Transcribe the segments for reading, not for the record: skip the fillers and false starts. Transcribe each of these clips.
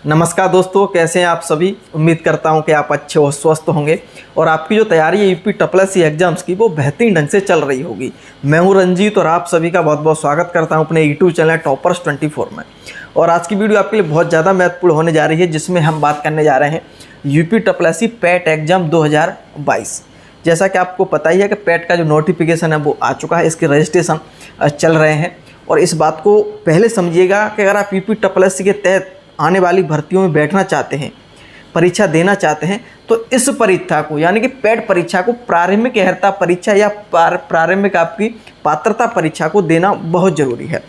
नमस्कार दोस्तों, कैसे हैं आप सभी। उम्मीद करता हूं कि आप अच्छे और स्वस्थ होंगे और आपकी जो तैयारी है यूपी ट्रिपल एग्जाम्स की वो बेहतरीन ढंग से चल रही होगी। मैं हूं रंजीत और आप सभी का बहुत बहुत स्वागत करता हूं अपने यूट्यूब चैनल टॉपर्स 24 में। और आज की वीडियो आपके लिए बहुत ज़्यादा महत्वपूर्ण होने जा रही है, जिसमें हम बात करने जा रहे हैं यूपी ट्रिपल पैट एग्जाम 2022। जैसा कि आपको पता ही है कि पैट का जो नोटिफिकेशन है वो आ चुका है, इसके रजिस्ट्रेशन चल रहे हैं। और इस बात को पहले समझिएगा कि अगर आप यूपी ट्रिपल के तहत आने वाली भर्तियों में बैठना चाहते हैं, परीक्षा देना चाहते हैं, तो इस परीक्षा को यानी कि पैट परीक्षा को प्रारंभिक अर्हता परीक्षा या प्रारंभिक आपकी पात्रता परीक्षा को देना बहुत ज़रूरी है।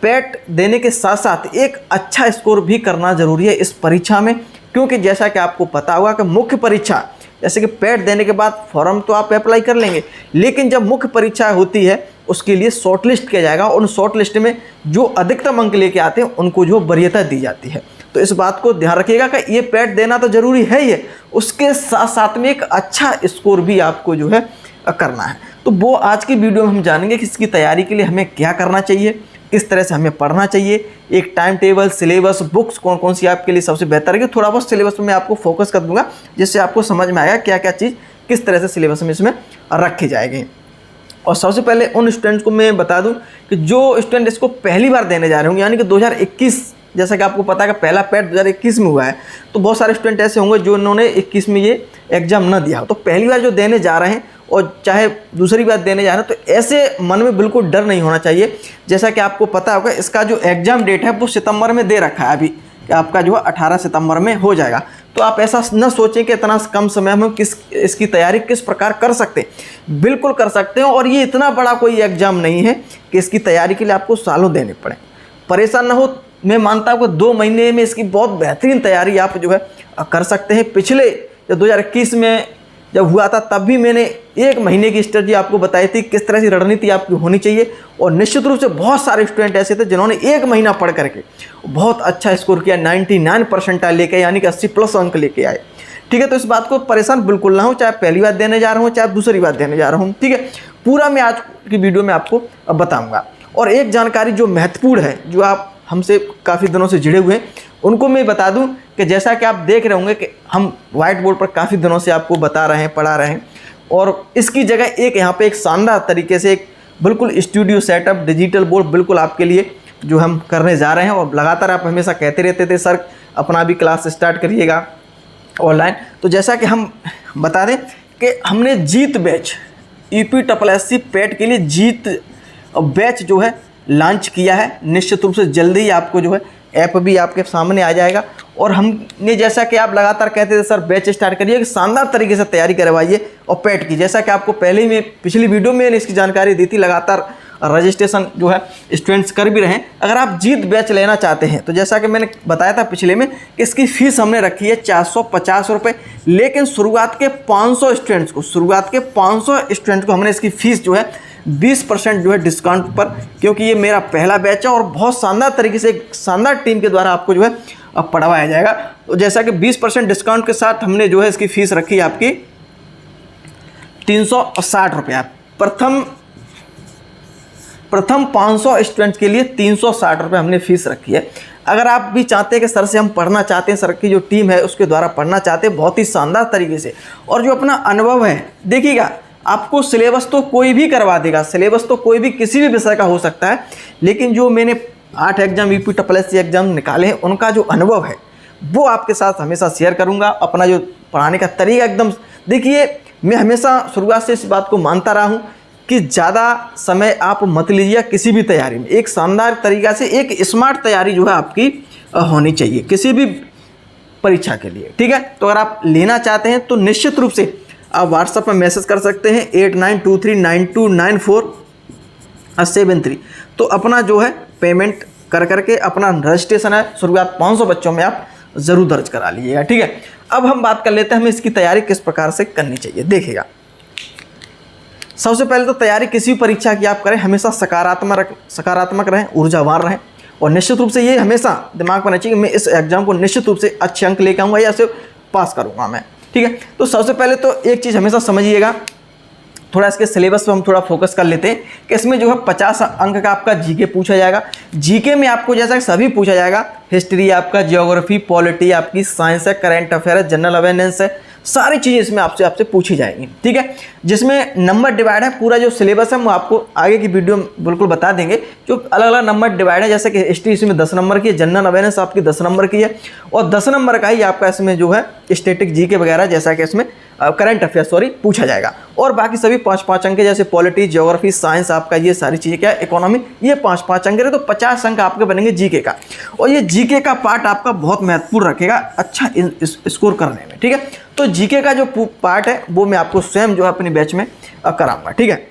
पैट देने के साथ साथ एक अच्छा स्कोर भी करना ज़रूरी है इस परीक्षा में, क्योंकि जैसा कि आपको पता होगा कि मुख्य परीक्षा जैसे कि पैट देने के बाद फॉर्म तो आप अप्लाई कर लेंगे, लेकिन जब मुख्य परीक्षा होती है उसके लिए शॉर्ट लिस्ट किया जाएगा और उन शॉर्ट लिस्ट में जो अधिकतम अंक लेके आते हैं उनको जो वरीयता दी जाती है। तो इस बात को ध्यान रखिएगा कि ये पैट देना तो ज़रूरी है ही है, उसके साथ साथ में एक अच्छा स्कोर भी आपको जो है करना है। तो वो आज की वीडियो में हम जानेंगे कि इसकी तैयारी के लिए हमें क्या करना चाहिए, किस तरह से हमें पढ़ना चाहिए, एक टाइम टेबल, सिलेबस, बुक्स कौन कौन सी आपके लिए सबसे बेहतर है। थोड़ा बहुत सिलेबस में मैं आपको फोकस कर दूंगा, जिससे आपको समझ में आएगा क्या क्या चीज़ किस तरह से सिलेबस में इसमें रखी जाएगी। और सबसे पहले उन स्टूडेंट्स को मैं बता दूं कि जो स्टूडेंट इसको पहली बार देने जा रहे होंगे, यानी कि 2021, जैसा कि आपको पता है कि पहला पैट 2021 में हुआ है, तो बहुत सारे स्टूडेंट ऐसे होंगे जो इन्होंने 21 में ये एग्ज़ाम न दिया हो। तो पहली बार जो देने जा रहे हैं और चाहे दूसरी बार देने जा रहे हैं, तो ऐसे मन में बिल्कुल डर नहीं होना चाहिए। जैसा कि आपको पता होगा इसका जो एग्ज़ाम डेट है वो सितंबर में दे रखा है अभी, कि आपका जो है 18 सितंबर में हो जाएगा। तो आप ऐसा न सोचें कि इतना कम समय में इसकी तैयारी किस प्रकार कर सकते हैं। बिल्कुल कर सकते हैं, और ये इतना बड़ा कोई एग्ज़ाम नहीं है कि इसकी तैयारी के लिए आपको सालों देने पड़े। परेशान ना हो, मैं मानता हूँ कि 2 महीने में इसकी बहुत बेहतरीन तैयारी आप जो है कर सकते हैं। पिछले जब 2021 में जब हुआ था तब भी मैंने 1 महीने की स्ट्रेटजी आपको बताई थी, किस तरह से रणनीति आपकी होनी चाहिए। और निश्चित रूप से बहुत सारे स्टूडेंट ऐसे थे जिन्होंने 1 महीना पढ़ करके बहुत अच्छा स्कोर किया, 99% लेके, यानी कि 80+ अंक लेके आए। ठीक है, तो इस बात को परेशान बिल्कुल ना हो, चाहे पहली बार देने जा रहा हूँ चाहे दूसरी बार देने जा रहा हूँ। ठीक है, पूरा मैं आज की वीडियो में आपको बताऊँगा। और एक जानकारी जो महत्वपूर्ण है, जो आप हमसे काफ़ी दिनों से जुड़े हुए हैं, उनको मैं बता दूं कि जैसा कि आप देख रहे होंगे कि हम व्हाइट बोर्ड पर काफ़ी दिनों से आपको बता रहे हैं, पढ़ा रहे हैं, और इसकी जगह एक यहाँ पे एक शानदार तरीके से एक बिल्कुल स्टूडियो सेटअप, डिजिटल बोर्ड बिल्कुल आपके लिए जो हम करने जा रहे हैं। और लगातार आप हमेशा कहते रहते थे सर अपना भी क्लास स्टार्ट करिएगा ऑनलाइन। तो जैसा कि हम बता दें कि हमने Jeet batch, UP triple SC PET के लिए जीत बैच जो है लॉन्च किया है। निश्चित रूप से जल्दी ही आपको जो है ऐप भी आपके सामने आ जाएगा। और हमने, जैसा कि आप लगातार कहते थे सर बैच स्टार्ट करिए, कि शानदार तरीके से तैयारी करवाइए और पैट की, जैसा कि आपको पहले ही पिछली वीडियो में इसकी जानकारी दी थी, लगातार रजिस्ट्रेशन जो है स्टूडेंट्स कर भी रहे हैं। अगर आप जीत बैच लेना चाहते हैं तो जैसा कि मैंने बताया था पिछले में कि इसकी फ़ीस हमने रखी है 450 रुपये, लेकिन शुरुआत के 500 स्टूडेंट्स को हमने इसकी फ़ीस जो है 20% जो है डिस्काउंट पर, क्योंकि ये मेरा पहला बैच है और बहुत शानदार तरीके से एक शानदार टीम के द्वारा आपको जो है अब पढ़वाया जाएगा। तो जैसा कि 20% डिस्काउंट के साथ हमने जो है इसकी फ़ीस रखी है आपकी 360 रुपया। प्रथम 500 स्टूडेंट्स के लिए 360 रुपये हमने फ़ीस रखी है। अगर आप भी चाहते हैं कि सर से हम पढ़ना चाहते हैं, सर की जो टीम है उसके द्वारा पढ़ना चाहते हैं बहुत ही शानदार तरीके से, और जो अपना अनुभव है, देखिएगा आपको सिलेबस तो कोई भी करवा देगा, सिलेबस तो कोई भी किसी भी विषय का हो सकता है, लेकिन जो मैंने 8 exam UP triple SC exam निकाले हैं उनका जो अनुभव है वो आपके साथ हमेशा शेयर करूंगा। अपना जो पढ़ाने का तरीका एकदम, देखिए मैं हमेशा शुरुआत से इस बात को मानता रहा हूँ कि ज़्यादा समय आप मत लीजिए किसी भी तैयारी में। एक शानदार तरीका से एक स्मार्ट तैयारी जो है आपकी होनी चाहिए किसी भी परीक्षा के लिए। ठीक है, तो अगर आप लेना चाहते हैं तो निश्चित रूप से आप व्हाट्सएप में मैसेज कर सकते हैं 8923929473। तो अपना जो है पेमेंट कर करके अपना रजिस्ट्रेशन है, शुरुआत 500 बच्चों में आप ज़रूर दर्ज करा लीजिएगा। ठीक है, अब हम बात कर लेते हैं हमें इसकी तैयारी किस प्रकार से करनी चाहिए। देखिएगा, सबसे पहले तो तैयारी किसी भी परीक्षा की आप करें हमेशा सकारात्मक रहें, ऊर्जावान रहें, और निश्चित रूप से ये हमेशा दिमाग में रहना चाहिए कि मैं इस एग्ज़ाम को निश्चित रूप से अच्छे अंक लेकर आऊँगा या इसे पास करूँगा मैं। ठीक है, तो सबसे पहले तो एक चीज़ हमेशा समझिएगा थोड़ा इसके सिलेबस पे हम थोड़ा फोकस कर लेते हैं कि इसमें जो है 50 अंक का आपका जीके पूछा जाएगा। जीके में आपको जैसा कि सभी पूछा जाएगा, हिस्ट्री आपका, जियोग्राफी, पॉलिटी आपकी, साइंस है, करंट अफेयर है, जनरल अवेयरनेस है, सारी चीज़ें इसमें आपसे पूछी जाएंगी, ठीक है। जिसमें नंबर डिवाइड है, पूरा जो सिलेबस है वो आपको आगे की वीडियो में बिल्कुल बता देंगे। जो अलग अलग नंबर डिवाइड है, जैसे कि हिस्ट्री इसमें 10 नंबर की है, जनरल अवेयरनेस आपकी 10 नंबर की है, और 10 नंबर का ही आपका इसमें जो है स्टैटिक जीके वगैरह, जैसा कि इसमें करंट अफेयर पूछा जाएगा। और बाकी सभी 5-5 अंक, जैसे पॉलिटी, जियोग्राफी, साइंस आपका, ये सारी चीज़ें क्या है, इकोनॉमी, ये 5-5 अंक है, तो 50 अंक आपके बनेंगे जीके का। और ये जीके का पार्ट आपका बहुत महत्वपूर्ण रखेगा अच्छा स्कोर करने में, ठीक है। तो जीके का जो पार्ट है वो मैं आपको स्वयं जो है अपनी बैच में कराऊंगा, ठीक है।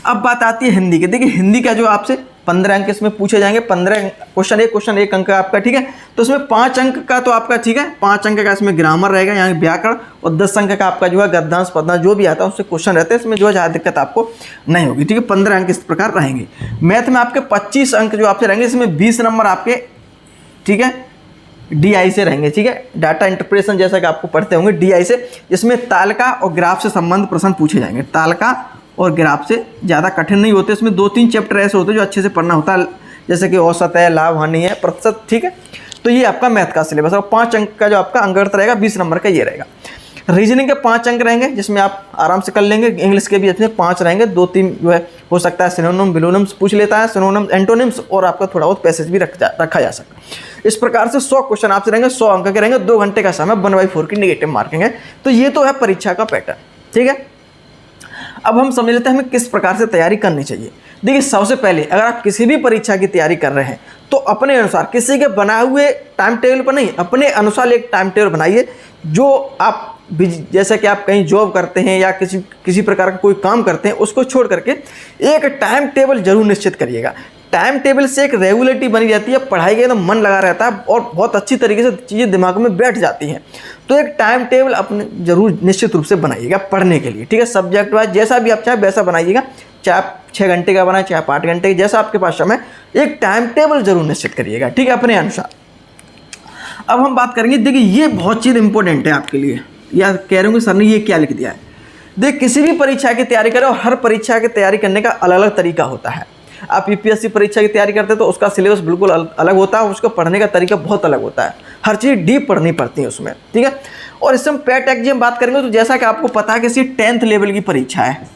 अब बात आती है हिंदी की। देखिए हिंदी का जो आपसे 15 अंक इसमें पूछे जाएंगे, 15 क्वेश्चन 1 अंक का आपका, ठीक है। तो इसमें 5 अंक का तो आपका, ठीक है, 5 अंक का इसमें ग्रामर रहेगा, यानी व्याकरण, और 10 अंक का आपका जो है गद्यांश पद्यांश जो भी आता है उससे क्वेश्चन रहते हैं, इसमें जो है ज़्यादा दिक्कत आपको नहीं होगी, ठीक है। 15 अंक इस प्रकार रहेंगे। मैथ में आपके 25 अंक जो आपसे रहेंगे, इसमें 20 नंबर आपके, ठीक है, DI से रहेंगे, ठीक है, डाटा इंटरप्रिटेशन, जैसा कि आपको पढ़ते होंगे DI से, जिसमें तालिका और ग्राफ से संबंध प्रश्न पूछे जाएंगे। तालिका और ग्राफ से ज़्यादा कठिन नहीं होते, इसमें 2-3 चैप्टर ऐसे होते हैं जो अच्छे से पढ़ना होता है, जैसे कि औसत है, लाभ हानि है, प्रतिशत, ठीक है। तो ये आपका मैथ का सिलेबस है। 5 अंक का जो आपका अंकगणित रहेगा, 20 नंबर का ये रहेगा। रीजनिंग के 5 अंक रहेंगे, जिसमें आप आराम से कर लेंगे। इंग्लिश के भी इसमें 5 रहेंगे, 2-3 जो है हो सकता है सिनोनिम विलोनिम्स पूछ लेता है, सिनोनिम एंटोनिम्स, और आपका थोड़ा बहुत पैसेज भी रखा जा सकता है। इस प्रकार से 100 क्वेश्चन आपसे रहेंगे, 100 अंक के रहेंगे, 2 घंटे का समय, 1/4 की नेगेटिव मार्किंग है। तो ये तो है परीक्षा का पैटर्न, ठीक है। अब हम समझ लेते हैं हमें किस प्रकार से तैयारी करनी चाहिए। देखिए सबसे पहले अगर आप किसी भी परीक्षा की तैयारी कर रहे हैं तो अपने अनुसार, किसी के बनाए हुए टाइम टेबल पर नहीं, अपने अनुसार एक टाइम टेबल बनाइए। जो आप जैसे कि आप कहीं जॉब करते हैं या किसी प्रकार का कोई काम करते हैं, उसको छोड़ करके एक टाइम टेबल जरूर निश्चित करिएगा। टाइम टेबल से एक रेगुलरिटी बनी रहती है, पढ़ाई का एकदम मन लगा रहता है और बहुत अच्छी तरीके से चीज़ें दिमाग में बैठ जाती हैं। तो एक टाइम टेबल अपने जरूर निश्चित रूप से बनाइएगा पढ़ने के लिए, ठीक है। सब्जेक्ट वाइज जैसा भी आप चाहे वैसा बनाइएगा, चाहे आप 6 घंटे का बनाए, चाहे आप 8 घंटे का, जैसा आपके पास समय, एक टाइम टेबल जरूर निश्चित करिएगा, ठीक है, अपने अनुसार। अब हम बात करेंगे, देखिए ये बहुत चीज़ इंपॉर्टेंट है आपके लिए, या कह रहे होंगे सर ने ये क्या लिख दिया है। देख किसी भी परीक्षा की तैयारी करें, और हर परीक्षा की तैयारी करने का अलग अलग तरीका होता है। आप यूपीएससी परीक्षा की तैयारी करते हैं तो उसका सिलेबस बिल्कुल अलग होता है, उसको पढ़ने का तरीका बहुत अलग होता है, हर चीज़ डीप पढ़नी पड़ती है उसमें, ठीक है। और इसमें पैट एग्जाम बात करेंगे तो जैसा कि आपको पता है कि इसी 10th लेवल की परीक्षा है,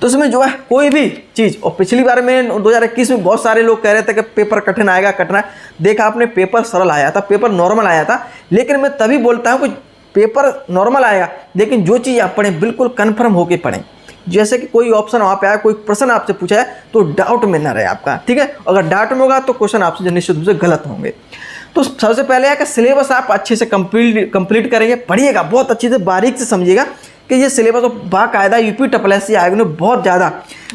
तो इसमें जो है कोई भी चीज़, और पिछली बार में 2021 में बहुत सारे लोग कह रहे थे कि पेपर कठिन आएगा, कठिन। देखा आपने, पेपर सरल आया था, पेपर नॉर्मल आया था, लेकिन मैं तभी बोलता हूँ कि पेपर नॉर्मल आएगा, लेकिन जो चीज़ आप पढ़ें बिल्कुल कन्फर्म होकर पढ़ें। जैसे कि कोई ऑप्शन वहाँ पे आया, कोई प्रश्न आपसे पूछा है तो डाउट में ना रहे आपका, ठीक है। अगर डाउट में होगा तो क्वेश्चन आपसे निश्चित रूप से गलत होंगे। तो सबसे पहले है कि सिलेबस आप अच्छे से कंप्लीट करेंगे, पढ़िएगा, बहुत अच्छे से बारीक से समझिएगा कि ये सिलेबस बाकायदा यूपीएससी आयोग ने बहुत ज़्यादा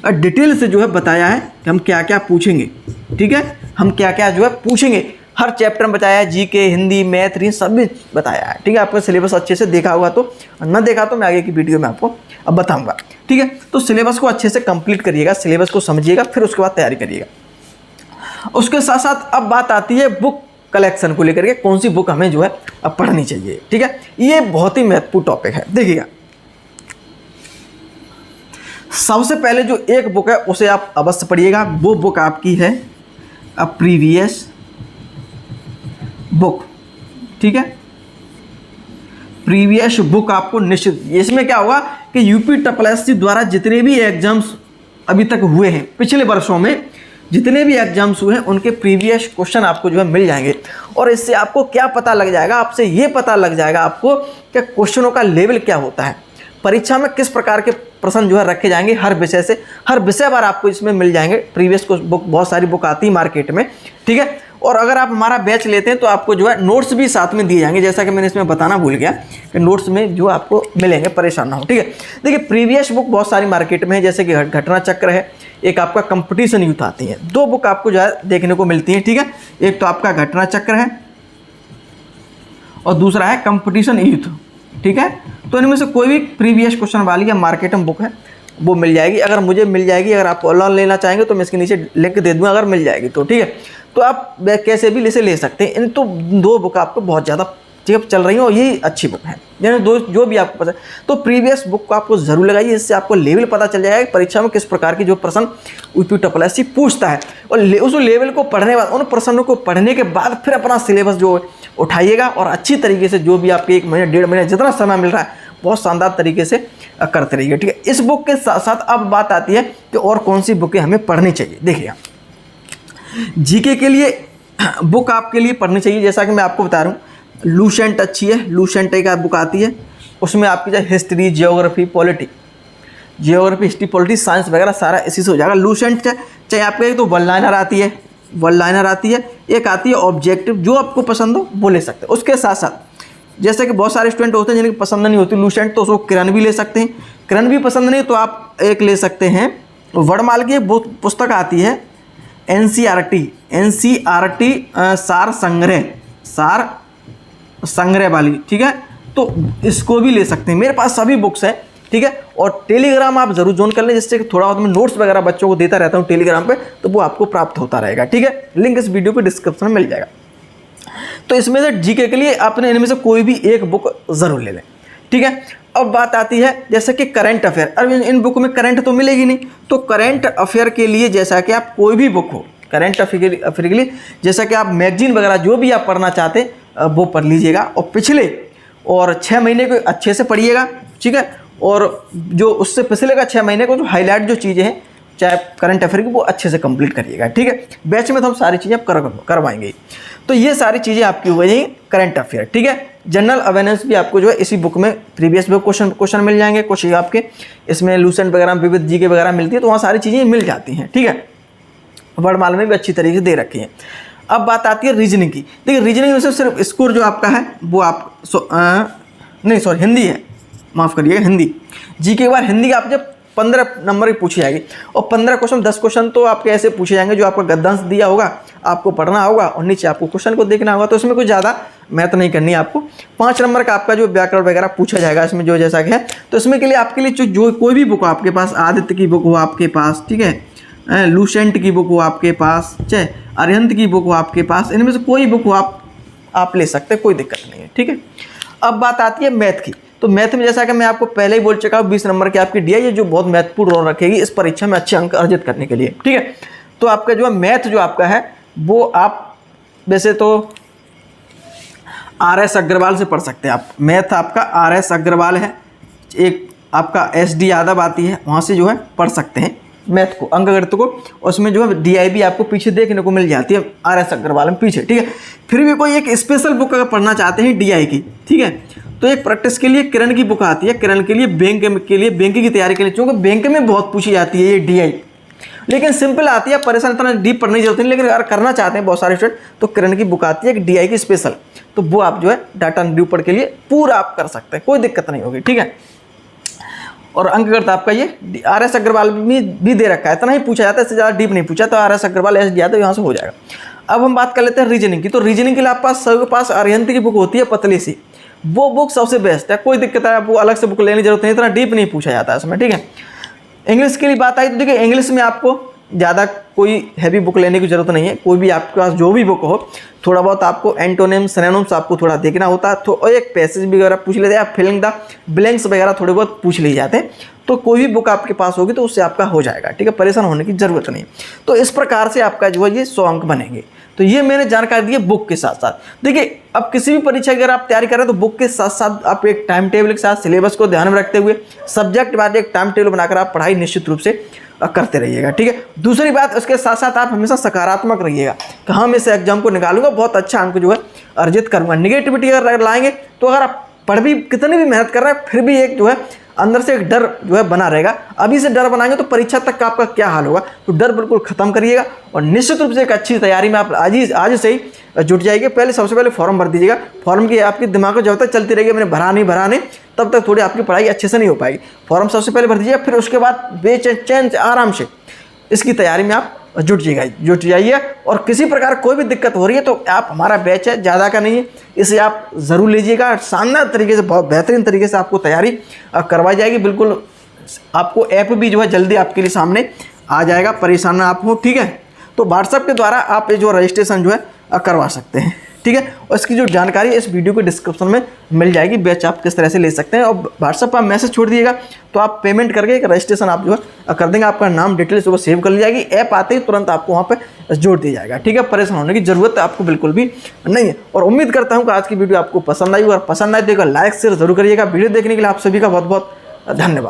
डिटेल से जो है बताया है कि हम क्या क्या पूछेंगे, ठीक है, हम क्या क्या जो है पूछेंगे। हर चैप्टर में बताया है, जीके, हिंदी, मैथ, रीजनिंग सब भी बताया है, ठीक है। आपका सिलेबस अच्छे से देखा होगा तो, न देखा तो मैं आगे की वीडियो में आपको अब बताऊंगा, ठीक है। तो सिलेबस को अच्छे से कंप्लीट करिएगा, सिलेबस को समझिएगा, फिर उसके बाद तैयारी करिएगा। उसके साथ साथ अब बात आती है बुक कलेक्शन को लेकर के, कौन सी बुक हमें जो है अब पढ़नी चाहिए, ठीक है। ये बहुत ही महत्वपूर्ण टॉपिक है। देखिएगा सबसे पहले जो एक बुक है उसे आप अवश्य पढ़िएगा, वो बुक आपकी है प्रीवियस बुक, ठीक है। प्रीवियस बुक आपको निश्चित, इसमें क्या होगा कि यूपीएससी द्वारा जितने भी एग्जाम्स अभी तक हुए हैं, पिछले वर्षों में जितने भी एग्जाम्स हुए हैं, उनके प्रीवियस क्वेश्चन आपको जो है मिल जाएंगे। और इससे आपको क्या पता लग जाएगा, आपसे ये पता लग जाएगा आपको कि क्वेश्चनों का लेवल क्या होता है, परीक्षा में किस प्रकार के प्रश्न जो है रखे जाएंगे, हर विषय से, हर विषय बार आपको इसमें मिल जाएंगे। प्रीवियस बुक, बहुत सारी बुक आती है मार्केट में, ठीक है। और अगर आप हमारा बैच लेते हैं तो आपको जो है नोट्स भी साथ में दिए जाएंगे, जैसा कि मैंने इसमें बताना भूल गया कि नोट्स में जो आपको मिलेंगे, परेशान ना हो, ठीक है। देखिए प्रीवियस बुक बहुत सारी मार्केट में है, जैसे कि घटना चक्र है, एक आपका कंपटीशन यूथ आती है, 2 बुक आपको जो है देखने को मिलती है, ठीक है। एक तो आपका घटना चक्र है और दूसरा है कंपटीशन यूथ, ठीक है। तो इनमें से कोई भी प्रीवियस क्वेश्चन वाली या मार्केट में बुक है वो मिल जाएगी। अगर मुझे मिल जाएगी, अगर आप ऑनलाइन लेना चाहेंगे तो मैं इसके नीचे लिंक दे दूँगा, अगर मिल जाएगी तो, ठीक है। तो आप कैसे भी इसे ले सकते हैं। इन तो 2 बुक आपको बहुत ज़्यादा ठीक है, चल रही हैं और ये अच्छी बुक है। यानी जो भी आपको पता है तो प्रीवियस बुक को आपको जरूर लगाइए, इससे आपको लेवल पता चल जाएगा कि परीक्षा में किस प्रकार की जो प्रश्न यूपीएससी पूछता है। और उस लेवल को पढ़ने के बाद, उन प्रश्नों को पढ़ने के बाद फिर अपना सिलेबस जो उठाइएगा और अच्छी तरीके से जो भी आपके 1 महीने 1.5 महीने जितना समय मिल रहा है बहुत शानदार तरीके से करते रहिए। ठीक है, इस बुक के साथ साथ अब बात आती है कि और कौन सी बुकें हमें पढ़नी चाहिए। देखिए, जीके के लिए बुक आपके लिए पढ़नी चाहिए, जैसा कि मैं आपको बता रहा हूँ, लूसेंट अच्छी है। लूसेंट एक बुक आती है, उसमें आपकी चाहे history, geography, polity, geography, history, polity, science वगैरह सारा इसी से हो जाएगा। लूसेंट चाहे आपके एक तो वन लाइनर आती है, एक आती है ऑब्जेक्टिव, जो आपको पसंद हो वो ले सकते हैं। उसके साथ साथ जैसे कि बहुत सारे स्टूडेंट होते हैं जिनकी पसंद नहीं होती लूसेंट, तो उसको किरण भी ले सकते हैं। किरण भी पसंद नहीं तो आप एक ले सकते हैं, वर्णमाला की एक पुस्तक आती है NCERT सार संग्रह वाली, ठीक है, तो इसको भी ले सकते हैं। मेरे पास सभी बुक्स हैं, ठीक है। और टेलीग्राम आप जरूर ज्वाइन कर लें, जिससे कि थोड़ा बहुत मैं नोट्स वगैरह बच्चों को देता रहता हूँ टेलीग्राम पे, तो वो आपको प्राप्त होता रहेगा, ठीक है। लिंक इस वीडियो के डिस्क्रिप्शन में मिल जाएगा। तो इसमें से जीके के लिए आपने इनमें से कोई भी एक बुक जरूर ले लें, ठीक है। अब बात आती है जैसे कि करंट अफेयर। अब इन बुक में करंट तो मिलेगी नहीं, तो करंट अफेयर के लिए जैसा कि आप कोई भी बुक हो करंट अफेयर के लिए, जैसा कि आप मैगजीन वगैरह जो भी आप पढ़ना चाहते हैं वो पढ़ लीजिएगा, और पिछले और 6 महीने को अच्छे से पढ़िएगा, ठीक है। और जो उससे पिछले का 6 महीने को जो हाईलाइट जो चीज़ें हैं चाहे करंट अफेयर की, वो अच्छे से कंप्लीट करिएगा, ठीक है। बैच में तो हम सारी चीज़ें आप करवाएंगे। तो ये सारी चीज़ें आपकी हो गई करंट अफेयर, ठीक है। जनरल अवेयरनेस भी आपको जो है इसी बुक में प्रीवियस में क्वेश्चन मिल जाएंगे, कुछ आपके इसमें लूसेंट वगैरह, विविध जीके वगैरह मिलती है, तो वहाँ सारी चीज़ें मिल जाती हैं, ठीक है। वर्णमाला में भी अच्छी तरीके से दे रखी है। अब बात आती है रीजनिंग की। देखिए, रीजनिंग में सिर्फ स्कोर जो आपका है वो आप हिंदी है, माफ़ करिएगा, हिंदी। जीके के बाद हिंदी का आप जब 15 नंबर की पूछी जाएगी, और 15 क्वेश्चन 10 क्वेश्चन तो आपके ऐसे पूछे जाएंगे जो आपका गद्यांश दिया होगा, आपको पढ़ना होगा और नीचे आपको क्वेश्चन को देखना होगा। तो इसमें कुछ ज़्यादा मेहनत नहीं करनी है आपको। 5 नंबर का आपका जो व्याकरण वगैरह पूछा जाएगा इसमें जो जैसा कि है, तो इसमें के लिए आपके लिए जो कोई भी बुक हो आपके पास, आदित्य की बुक हो आपके पास, ठीक है, लूसेंट की बुक हो आपके पास, चाहे अरिहंत की बुक हो आपके पास, इनमें से कोई बुक हो आप ले सकते हैं, कोई दिक्कत नहीं है, ठीक है। अब बात आती है मैथ की। तो मैथ में जैसा कि मैं आपको पहले ही बोल चुका हूँ, 20 नंबर की आपकी DI है जो बहुत महत्वपूर्ण रोल रखेगी इस परीक्षा में अच्छे अंक अर्जित करने के लिए, ठीक है। तो आपका जो मैथ जो आपका है वो आप वैसे तो RS अग्रवाल से पढ़ सकते हैं। आप मैथ आपका RS अग्रवाल है, एक आपका SD यादव आती है, वहाँ से जो है पढ़ सकते हैं मैथ को, अंकगणित को। उसमें जो है DI भी आपको पीछे देखने को मिल जाती है, RS अग्रवाल में पीछे, ठीक है। फिर भी कोई एक स्पेशल बुक अगर पढ़ना चाहते हैं DI की, ठीक है, तो एक प्रैक्टिस के लिए किरण की बुक आती है। किरण के लिए बैंक की तैयारी के लिए, क्योंकि बैंक में बहुत पूछी जाती है ये DI, लेकिन सिंपल आती है, परेशान इतना डीप पढ़ने की जरूरत नहीं। लेकिन अगर करना चाहते हैं बहुत सारे स्टूडेंट, तो किरण की बुक आती है एक DI की स्पेशल, तो वो आप जो है डाटा निरूपण के लिए पूरा आप कर सकते हैं, कोई दिक्कत नहीं होगी, ठीक है। और अंकगणित आपका ये RS अग्रवाल में भी दे रखा है, इतना ही पूछा जाता है, इससे ज़्यादा डीप नहीं पूछा, तो RS अग्रवाल SD यादव यहाँ से हो जाएगा। अब हम बात कर लेते हैं रीजनिंग की। तो रीजनिंग के लिए आप सबके पास अरिहंत की बुक होती है पतली सी, वो बुक सबसे बेस्ट है, कोई दिक्कत है, आपको अलग से बुक लेने की जरूरत नहीं, इतना डीप नहीं पूछा जाता है इसमें, ठीक है। इंग्लिश के लिए बात आई तो देखिए, इंग्लिश में आपको ज़्यादा कोई हैवी बुक लेने की ज़रूरत नहीं है। कोई भी आपके पास जो भी बुक हो, थोड़ा बहुत आपको एंटोनिम्स, सिनोनिम्स आपको थोड़ा देखना होता है, तो और एक पैसेज वगैरह पूछ लेते हैं, आप फिलिंग द ब्लैंक्स वगैरह थोड़े बहुत पूछ लिए जाते हैं। तो कोई भी बुक आपके पास होगी तो उससे आपका हो जाएगा, ठीक है, परेशान होने की ज़रूरत नहीं। तो इस प्रकार से आपका जो है ये 100 अंक बनेंगे। तो ये मैंने जानकारी दी है बुक के साथ साथ। देखिए, अब किसी भी परीक्षा की अगर आप तैयारी कर रहे हैं तो बुक के साथ साथ आप एक टाइम टेबल के साथ सिलेबस को ध्यान में रखते हुए सब्जेक्ट बाद एक टाइम टेबल बनाकर आप पढ़ाई निश्चित रूप से करते रहिएगा, ठीक है। दूसरी बात, उसके साथ साथ आप हमेशा सकारात्मक रहिएगा कि हम इस एग्जाम को निकालूंगा, बहुत अच्छा अंक जो है अर्जित करूंगा। निगेटिविटी अगर लाएंगे तो अगर आप पढ़ भी कितनी भी मेहनत कर रहे हैं, फिर भी एक जो है अंदर से एक डर जो है बना रहेगा। अभी से डर बनाएंगे तो परीक्षा तक का आपका क्या हाल होगा। तो डर बिल्कुल खत्म करिएगा और निश्चित रूप से एक अच्छी तैयारी में आप आज से ही जुट जाइए। पहले सबसे पहले फॉर्म भर दीजिएगा। फॉर्म की आपके दिमाग में जब तक चलती रहेगी मैंने भरा नहीं, तब तक थोड़ी आपकी पढ़ाई अच्छे से नहीं हो पाएगी। फॉर्म सबसे पहले भर दीजिए, फिर उसके बाद बेचैन आराम से इसकी तैयारी में आप जुट जाइए। और किसी प्रकार कोई भी दिक्कत हो रही है तो आप, हमारा बैच है, ज़्यादा का नहीं है, इसे आप ज़रूर लीजिएगा। शानदार तरीके से, बहुत बेहतरीन तरीके से आपको तैयारी करवाई जाएगी। बिल्कुल आपको ऐप भी जो है जल्दी आपके लिए सामने आ जाएगा, परेशान ना आप हो, ठीक है। तो व्हाट्सएप के द्वारा आप ये जो रजिस्ट्रेशन जो है करवा सकते हैं। ठीक है। और इसकी जो जानकारी इस वीडियो के डिस्क्रिप्शन में मिल जाएगी, बैच आप किस तरह से ले सकते हैं। और व्हाट्सएप पर आप मैसेज छोड़ दिएगा तो आप पेमेंट करके एक रजिस्ट्रेशन आप जो है कर देंगे, आपका नाम डिटेल्स वो सेव कर ली जाएगी, ऐप आते ही तुरंत आपको वहाँ पे जोड़ दिया जाएगा, ठीक है। परेशान होने की जरूरत आपको बिल्कुल भी नहीं है। और उम्मीद करता हूँ कि आज की वीडियो आपको पसंद आई, और पसंद आए तो लाइक शेयर जरूर करिएगा। वीडियो देखने के लिए आप सभी का बहुत बहुत धन्यवाद।